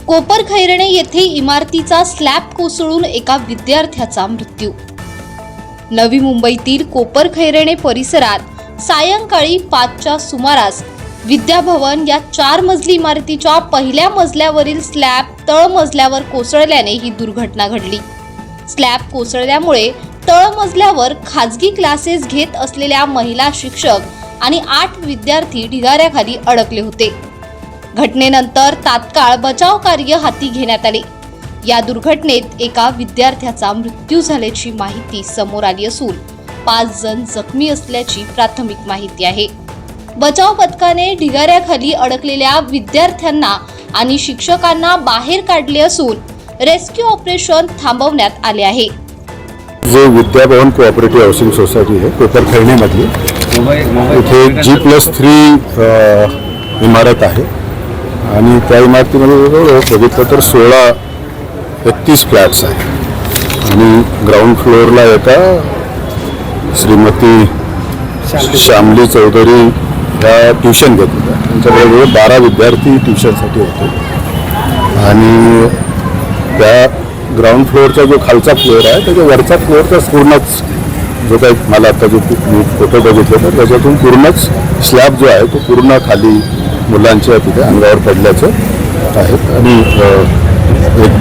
कोपरखैरणे येथे इमारतीचा स्लॅब कोसळून एका विद्यार्थ्याचा मृत्यू। नवी मुंबईतील कोपरखैरणे परिसरात सायंकाळी 5च्या सुमारास विद्याभवन या 4 मजली इमारतीच्या पहिल्या मजल्यावरील स्लॅब तळमजल्यावर कोसळल्याने ही दुर्घटना घडली। स्लॅब कोसळल्यामुळे तळमजल्यावर खाजगी क्लासेस घेत असलेल्या महिला शिक्षक आणि 8 विद्यार्थी ढिगाऱ्याखाली अडकले होते। घटनेनंतर तात्काळ बचाव कार्य हाती घेण्यात आले। या दुर्घटनेत एका विद्यार्थ्याचा मृत्यू झाल्याची माहिती समोर आली असून 5 जण जखमी असल्याची प्राथमिक माहिती आहे। बचाव पथकाने ढिगाऱ्याखाली अडकलेल्या विद्यार्थ्यांना आणि शिक्षकांना बाहेर काढले असून रेस्क्यू ऑपरेशन थांबवण्यात आले आहे। जो विद्याभवन कोऑपरेटिव्ह हाऊसिंग सोसायटी आहे कोपरखैरणे इथे G+3 इमारत आहे आणि त्या इमारतीमध्ये बघितलं तर 31 फ्लॅट्स आहेत आणि ग्राउंड फ्लोअरला एका श्रीमती श्यामली चौधरी ह्या ट्युशन घेत होत्या। त्यांच्याबरोबर 12 विद्यार्थी ट्युशनसाठी होते आणि त्या ग्राउंड फ्लोअरचा जो खालचा फ्लोअर आहे त्याच्या वरचा फ्लोअरचा पूर्णच जो काही मला आता जो मी फोटो बघितले तर त्याच्यातून पूर्णच स्लॅब जो आहे तो पूर्ण खाली मुलांच्या तिथे अंगावर पडल्याचं आहे आणि एक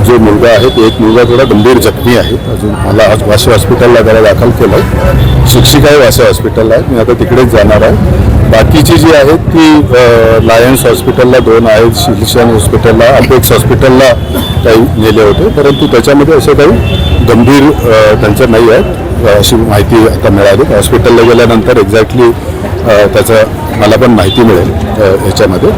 जो मुलगा आहे तो एक मुलगा थोडा गंभीर जखमी आहे। अजून मला आज वाशी हॉस्पिटलला त्याला दाखल केलं आहे। शिक्षिकाही वाशी हॉस्पिटलला आहेत, मी आता तिकडेच जाणार आहे। बाकीची जी आहेत ती लायन्स हॉस्पिटलला 2 आहेत, शिल्शन हॉस्पिटलला, अपेक्स हॉस्पिटलला काही नेले होते, परंतु त्याच्यामध्ये असे काही गंभीर त्यांचं नाही आहेत अशी माहिती आता मिळाली। हॉस्पिटलला गेल्यानंतर एक्झॅक्टली त्याचं मला पण माहिती मिळेल याच्यामध्ये।